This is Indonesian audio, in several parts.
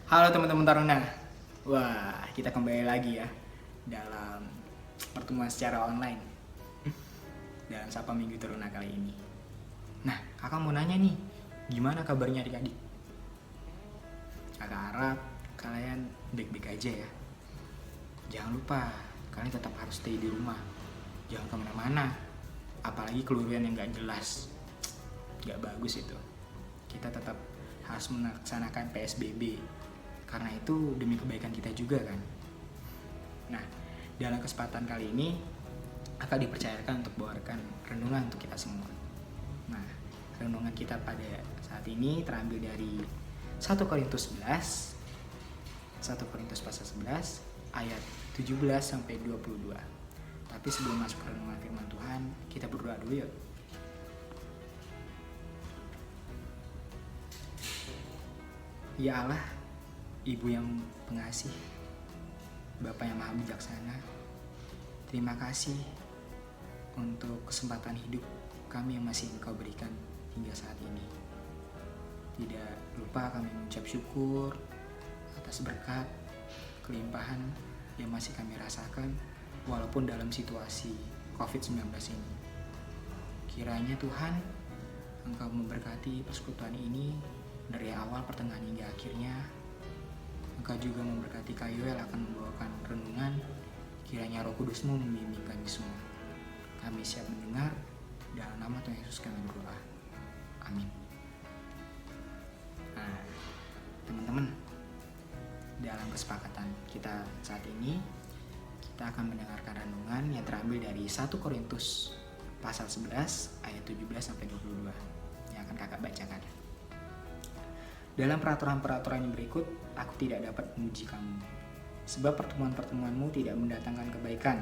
Halo teman-teman Taruna. Wah, kita kembali lagi ya dalam pertemuan secara online dalam Sapa Minggu Taruna kali ini. Nah, kakak mau nanya nih, gimana kabarnya adik-adik? Kakak harap kalian baik-baik aja ya. Jangan lupa, kalian tetap harus stay di rumah. Jangan kemana-mana, apalagi keluaran yang gak jelas. Gak bagus itu. Kita tetap harus melaksanakan PSBB. Karena itu demi kebaikan kita juga kan. Nah, dalam kesempatan kali ini akan dipercayakan untuk bawakan renungan untuk kita semua. Nah, renungan kita pada saat ini terambil dari 1 Korintus 11 pasal 11 ayat 17 sampai 22. Tapi sebelum masuk ke renungan firman Tuhan, kita berdoa dulu yuk. Ya Allah, Ibu yang pengasih, Bapak yang maha bijaksana, terima kasih untuk kesempatan hidup kami yang masih Engkau berikan hingga saat ini. Tidak lupa kami mengucap syukur atas berkat, kelimpahan yang masih kami rasakan walaupun dalam situasi COVID-19 ini. Kiranya Tuhan, Engkau memberkati persekutuan ini dari awal, pertengahan hingga akhirnya. Engkau juga memberkati Kayuel akan membawakan renungan. Kiranya Roh Kudus-Mu membimbing kami semua. Kami siap mendengar. Dalam nama Tuhan Yesus kami berdoa. Amin. Nah, teman-teman, dalam kesepakatan kita saat ini, kita akan mendengarkan renungan yang terambil dari 1 Korintus pasal 11 ayat 17 sampai 22 yang akan kakak bacakan. Dalam peraturan-peraturan yang berikut, aku tidak dapat memuji kamu. Sebab pertemuan-pertemuanmu tidak mendatangkan kebaikan,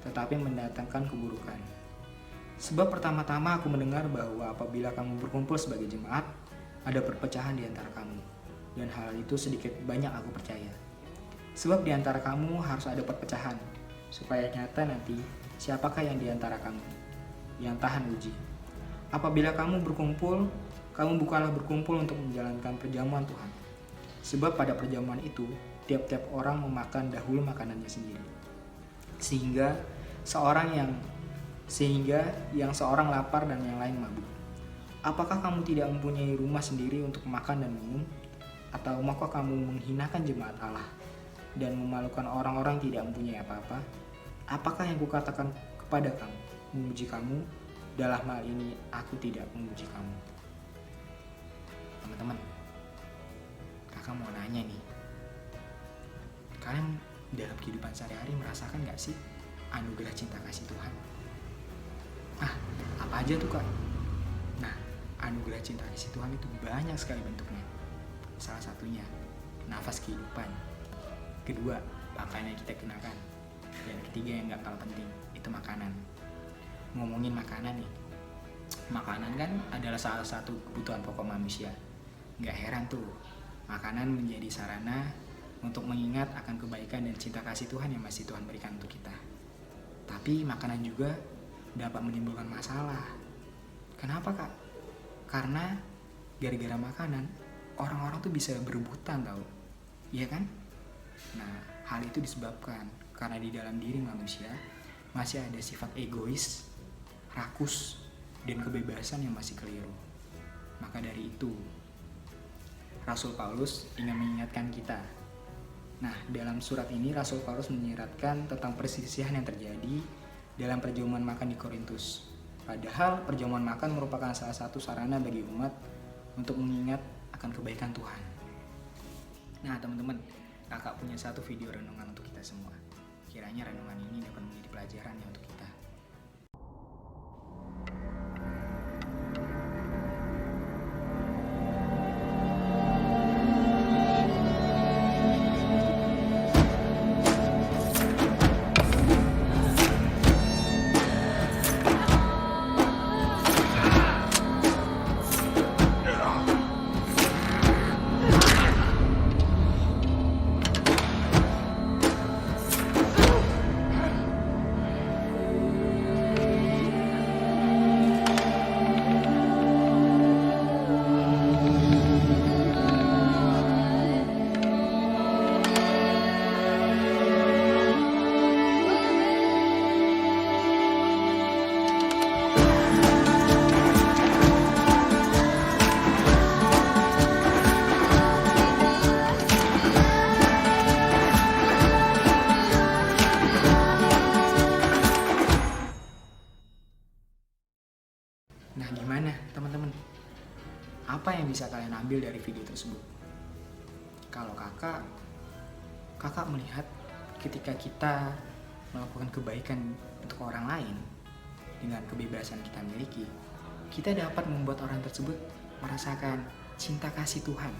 tetapi mendatangkan keburukan. Sebab pertama-tama aku mendengar bahwa apabila kamu berkumpul sebagai jemaat, ada perpecahan di antara kamu. Dan hal itu sedikit banyak aku percaya. Sebab di antara kamu harus ada perpecahan, supaya nyata nanti siapakah yang di antara kamu yang tahan uji. Apabila kamu berkumpul, kamu bukanlah berkumpul untuk menjalankan perjamuan Tuhan. Sebab pada perjamuan itu, tiap-tiap orang memakan dahulu makanannya sendiri. Sehingga yang seorang lapar dan yang lain mabuk. Apakah kamu tidak mempunyai rumah sendiri untuk makan dan minum? Atau maukah kamu menghinakan jemaat Allah dan memalukan orang-orang tidak mempunyai apa-apa? Apakah yang kukatakan kepada kamu, memuji kamu? Dalam hal ini aku tidak memuji kamu. Teman-teman, kakak mau nanya nih, kalian dalam kehidupan sehari-hari merasakan gak sih anugerah cinta kasih Tuhan? Apa aja tuh kak? Nah, anugerah cinta kasih Tuhan itu banyak sekali bentuknya. Salah satunya nafas kehidupan, kedua pakaian yang kita kenakan, dan ketiga yang gak kalah penting itu makanan. Ngomongin makanan nih, makanan kan adalah salah satu kebutuhan pokok manusia. Gak heran tuh, makanan menjadi sarana untuk mengingat akan kebaikan dan cinta kasih Tuhan yang masih Tuhan berikan untuk kita. Tapi makanan juga dapat menimbulkan masalah. Kenapa kak? Karena gara-gara makanan, orang-orang tuh bisa berebutan tau, iya kan? Nah, hal itu disebabkan karena di dalam diri manusia masih ada sifat egois, rakus, dan kebebasan yang masih keliru. Maka dari itu, Rasul Paulus ingin mengingatkan kita. Nah, dalam surat ini Rasul Paulus menyiratkan tentang perselisihan yang terjadi dalam perjamuan makan di Korintus. Padahal perjamuan makan merupakan salah satu sarana bagi umat untuk mengingat akan kebaikan Tuhan. Nah, teman-teman, kakak punya satu video renungan untuk kita semua. Kiranya renungan ini dapat menjadi pelajaran ya untuk kita. Nah, gimana teman-teman? Apa yang bisa kalian ambil dari video tersebut? Kalau kakak melihat ketika kita melakukan kebaikan untuk orang lain dengan kebebasan kita miliki, kita dapat membuat orang tersebut merasakan cinta kasih Tuhan.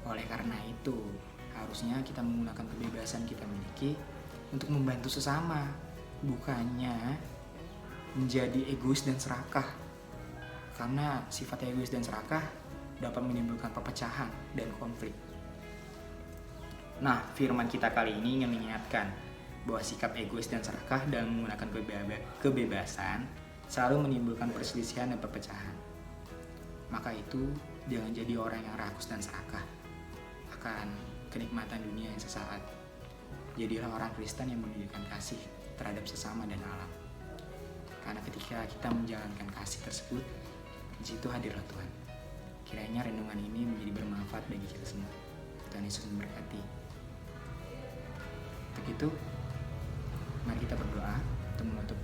Oleh karena itu, harusnya kita menggunakan kebebasan kita miliki untuk membantu sesama, bukannya menjadi egois dan serakah. Karena sifat egois dan serakah dapat menimbulkan perpecahan dan konflik. Nah, firman kita kali ini ingin mengingatkan bahwa sikap egois dan serakah dalam menggunakan kebebasan selalu menimbulkan perselisihan dan perpecahan. Maka itu, jangan jadi orang yang rakus dan serakah akan kenikmatan dunia yang sesaat. Jadilah orang Kristen yang menunjukkan kasih terhadap sesama dan alam. Karena ketika kita menjalankan kasih tersebut, di situ hadirlah Tuhan. Kiranya renungan ini menjadi bermanfaat bagi kita semua. Tuhan Yesus memberkati. Untuk itu, mari kita berdoa untuk menutup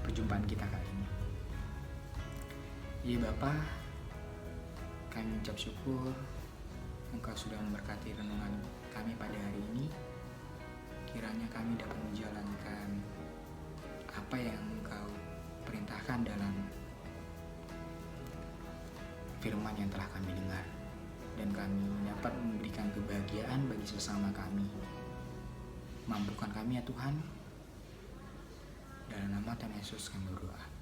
perjumpaan kita kali ini. Ya Bapa, kami ucap syukur Engkau sudah memberkati renungan kami pada hari ini. Kiranya kami dapat menjalankan apa yang Engkau perintahkan dalam firman yang telah kami dengar, dan kami dapat memberikan kebahagiaan bagi sesama kami. Mampukan kami ya Tuhan, dalam nama Tuhan Yesus kami berdoa.